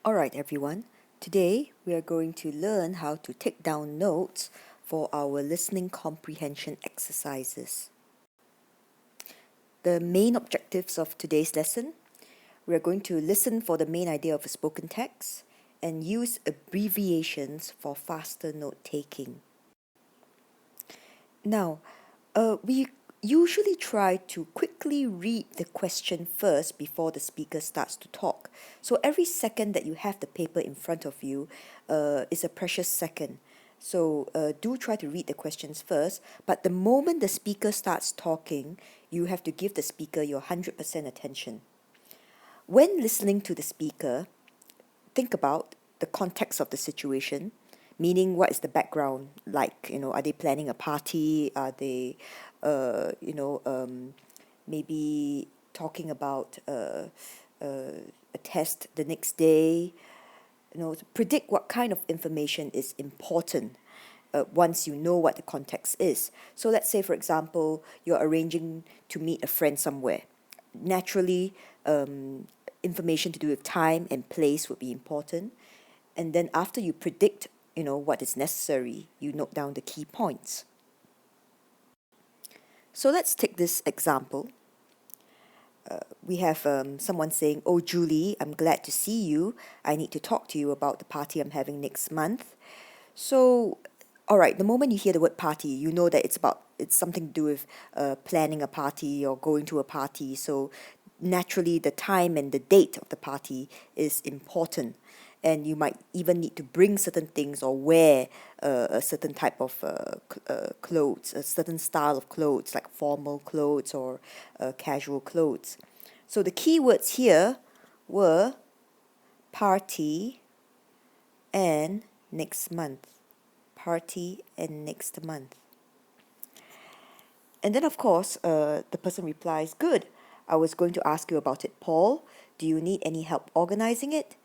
Alright everyone, today we are going to learn how to take down notes for our listening comprehension exercises. The main objectives of today's lesson, we are going to listen for the main idea of a spoken text and use abbreviations for faster note taking. Now, we usually try to quickly read the question first before the speaker starts to talk. So every second that you have the paper in front of you is a precious second. So do try to read the questions first, but the moment the speaker starts talking, you have to give the speaker your 100% attention. When listening to the speaker, think about the context of the situation, meaning what is the background like, are they planning a party, are they maybe talking about a test the next day, to predict what kind of information is important once you know what the context is. So let's say, for example, you're arranging to meet a friend somewhere. Naturally, information to do with time and place would be important. And then after you predict, what is necessary, you note down the key points. So let's take this example. We have someone saying, "Oh, Julie, I'm glad to see you. I need to talk to you about the party I'm having next month." So, all right, the moment you hear the word party, you know that it's something to do with planning a party or going to a party. So naturally, the time and the date of the party is important. And you might even need to bring certain things or wear a certain type of clothes, a certain style of clothes, like formal clothes or casual clothes. So the key words here were party and next month. Party and next month. And then, of course, the person replies, "Good. I was going to ask you about it, Paul. Do you need any help organizing it?"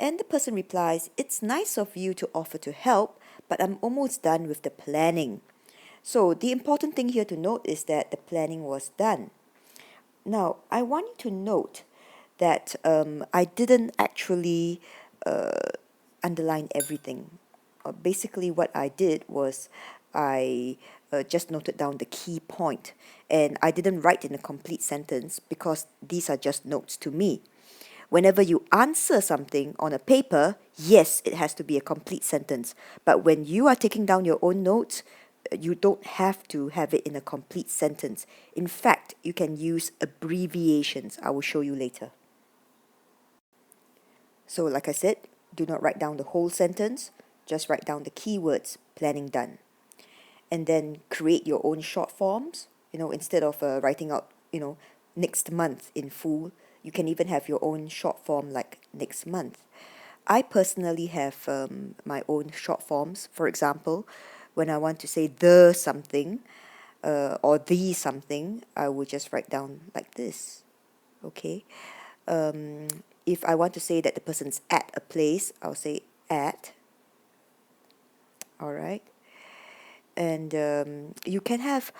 And the person replies, "It's nice of you to offer to help, but I'm almost done with the planning." So the important thing here to note is that the planning was done. Now, I want you to note that I didn't actually underline everything. Basically, what I did was I just noted down the key point, and I didn't write in a complete sentence because these are just notes to me. Whenever you answer something on a paper, yes, it has to be a complete sentence. But when you are taking down your own notes, you don't have to have it in a complete sentence. In fact, you can use abbreviations. I will show you later. So, like I said, do not write down the whole sentence, just write down the keywords, planning done. And then create your own short forms, instead of writing out, next month in full. You can even have your own short form like next month. I personally have my own short forms. For example, when I want to say the something or the something, I will just write down like this. Okay. If I want to say that the person's at a place, I'll say at. All right. And you can have,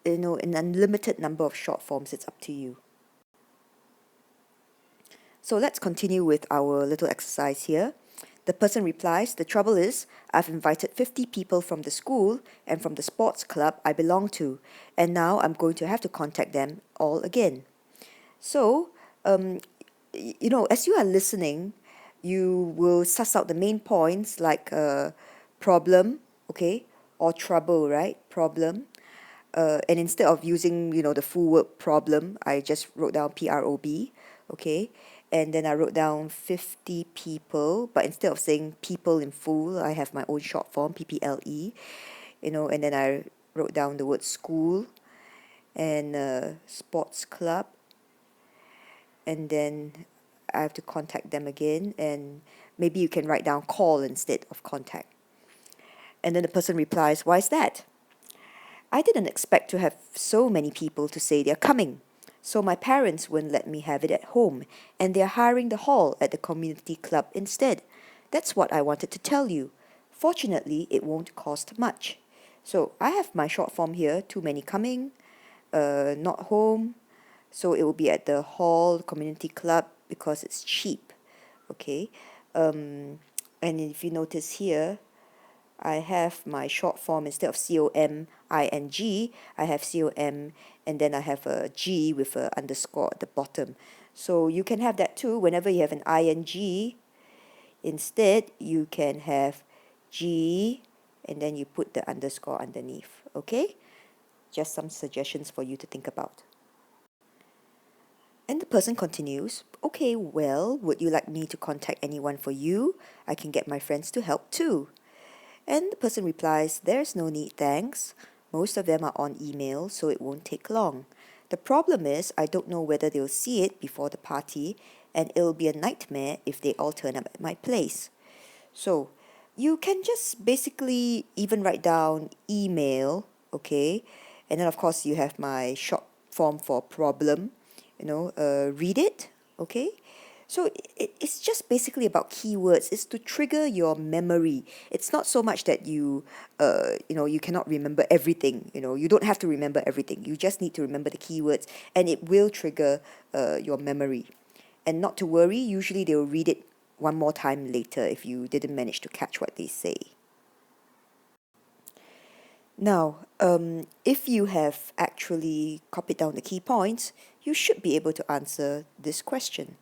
an unlimited number of short forms. It's up to you. So let's continue with our little exercise here. The person replies, "The trouble is, I've invited 50 people from the school and from the sports club I belong to, and now I'm going to have to contact them all again." So, as you are listening, you will suss out the main points like problem, okay, or trouble, right? Problem. And instead of using, the full word problem, I just wrote down PROB, okay? And then I wrote down 50 people, but instead of saying people in full, I have my own short form, PPLE, and then I wrote down the word school and sports club, and then I have to contact them again, and maybe you can write down call instead of contact. And then the person replies, "Why is that?" "I didn't expect to have so many people to say they're coming. So my parents wouldn't let me have it at home, and they're hiring the hall at the community club instead. That's what I wanted to tell you. Fortunately, it won't cost much." So I have my short form here, too many coming, not home. So it will be at the hall, community club, because it's cheap. Okay. And if you notice here, I have my short form instead of COMING, I have COM, and then I have a G with a underscore at the bottom. So you can have that too. Whenever you have an ING, instead you can have G, and then you put the underscore underneath. Okay? Just some suggestions for you to think about. And the person continues, okay, well, would you like me to contact anyone for you? I can get my friends to help too. And the person replies, there's no need, thanks. Most of them are on email, so it won't take long. The problem is, I don't know whether they'll see it before the party, and it'll be a nightmare if they all turn up at my place. So, you can just basically even write down email, okay? And then, of course, you have my short form for problem, read it, okay? So it's just basically about keywords. It's to trigger your memory. It's not so much that you cannot remember everything. You don't have to remember everything. You just need to remember the keywords, and it will trigger your memory. And not to worry, usually they will read it one more time later if you didn't manage to catch what they say. Now, if you have actually copied down the key points, you should be able to answer this question.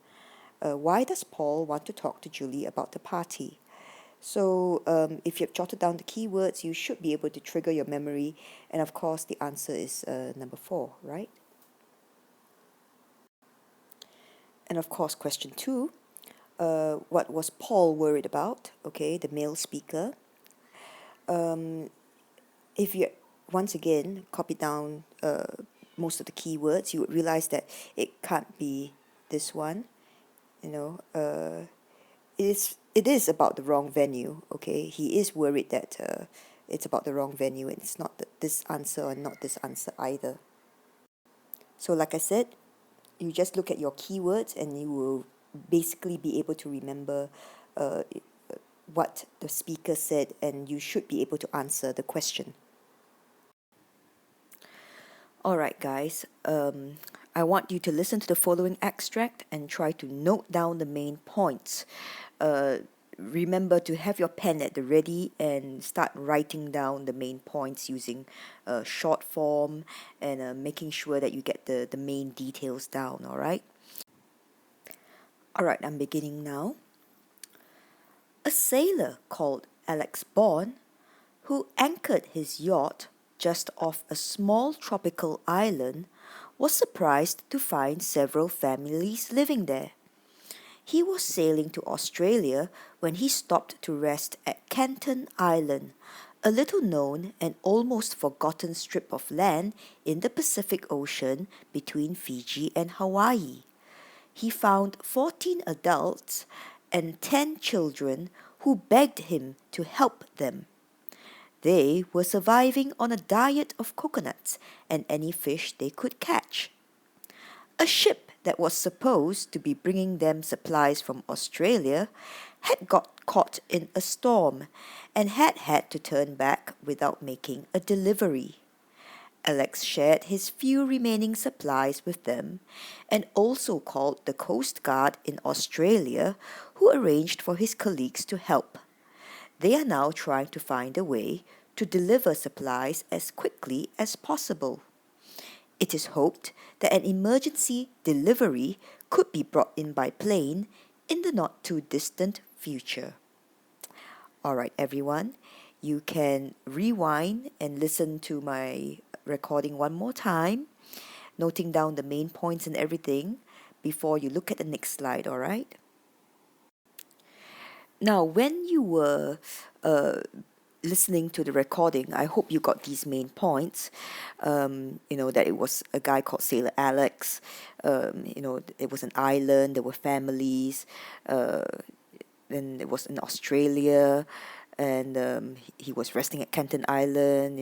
Why does Paul want to talk to Julie about the party? So, if you've jotted down the keywords, you should be able to trigger your memory. And of course, the answer is number 4, right? And of course, question 2, what was Paul worried about? Okay, the male speaker. If you once again copy down most of the keywords, you would realize that it can't be this one. It is about the wrong venue. Okay, he is worried that it's about the wrong venue, and it's not this answer or not this answer either. So, like I said, you just look at your keywords, and you will basically be able to remember what the speaker said, and you should be able to answer the question. All right, guys. I want you to listen to the following extract and try to note down the main points. Remember to have your pen at the ready and start writing down the main points using short form and making sure that you get the main details down, all right? All right, I'm beginning now. A sailor called Alex Bond, who anchored his yacht just off a small tropical island, was surprised to find several families living there. He was sailing to Australia when he stopped to rest at Canton Island, a little known and almost forgotten strip of land in the Pacific Ocean between Fiji and Hawaii. He found 14 adults and 10 children who begged him to help them. They were surviving on a diet of coconuts and any fish they could catch. A ship that was supposed to be bringing them supplies from Australia had got caught in a storm and had to turn back without making a delivery. Alex shared his few remaining supplies with them and also called the Coast Guard in Australia, who arranged for his colleagues to help. They are now trying to find a way to deliver supplies as quickly as possible. It is hoped that an emergency delivery could be brought in by plane in the not too distant future. All right, everyone, you can rewind and listen to my recording one more time, noting down the main points and everything before you look at the next slide, all right? Now, when you were listening to the recording, I hope you got these main points. That it was a guy called Sailor Alex. It was an island, there were families. Then it was in Australia, and he was resting at Canton Island,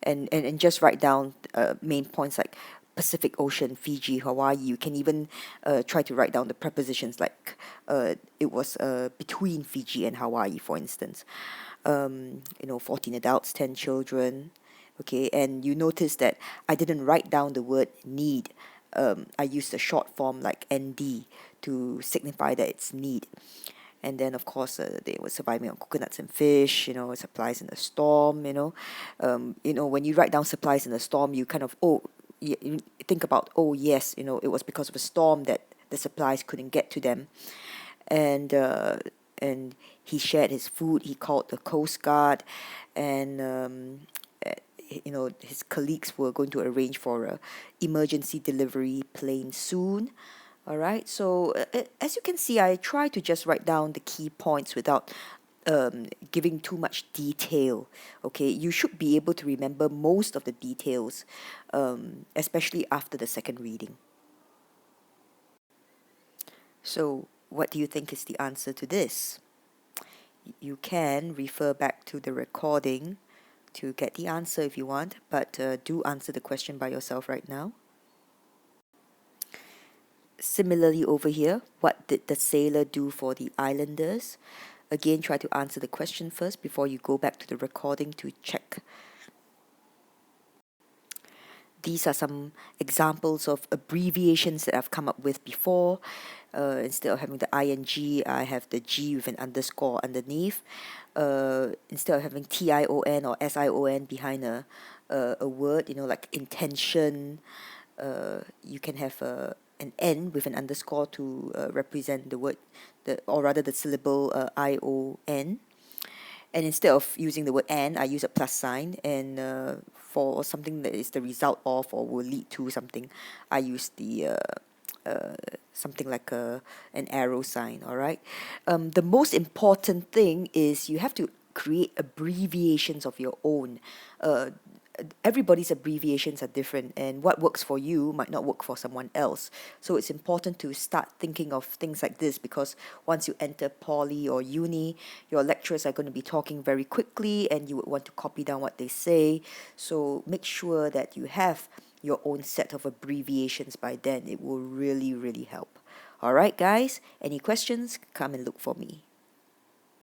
and just write down main points like Pacific Ocean, Fiji, Hawaii. You can even try to write down the prepositions like it was between Fiji and Hawaii, for instance. 14 adults, 10 children. Okay, and you notice that I didn't write down the word need. I used a short form like ND to signify that it's need. And then, of course, they were surviving on coconuts and fish, supplies in a storm, when you write down supplies in a storm, you kind of, you think about, oh, yes, it was because of a storm that the supplies couldn't get to them. And he shared his food. He called the Coast Guard, and his colleagues were going to arrange for a emergency delivery plane soon. All right. So as you can see, I try to just write down the key points without giving too much detail. Okay, you should be able to remember most of the details, especially after the second reading. So, what do you think is the answer to this? You can refer back to the recording to get the answer if you want, but do answer the question by yourself right now. Similarly, over here, what did the sailor do for the islanders? Again, try to answer the question first before you go back to the recording to check. These are some examples of abbreviations that I've come up with before. Instead of having the ing, I have the G with an underscore underneath. Instead of having TION or SION behind a word, like intention, you can have an N with an underscore to represent the word, or rather the syllable ION. And instead of using the word and, I use a plus sign. And for something that is the result of or will lead to something, I use the something like an arrow sign. All right. The most important thing is you have to create abbreviations of your own. Everybody's abbreviations are different, and what works for you might not work for someone else. So it's important to start thinking of things like this, because once you enter poly or uni, your lecturers are going to be talking very quickly and you would want to copy down what they say. So make sure that you have your own set of abbreviations by then. It will really, really help. All right, guys, any questions? Come and look for me.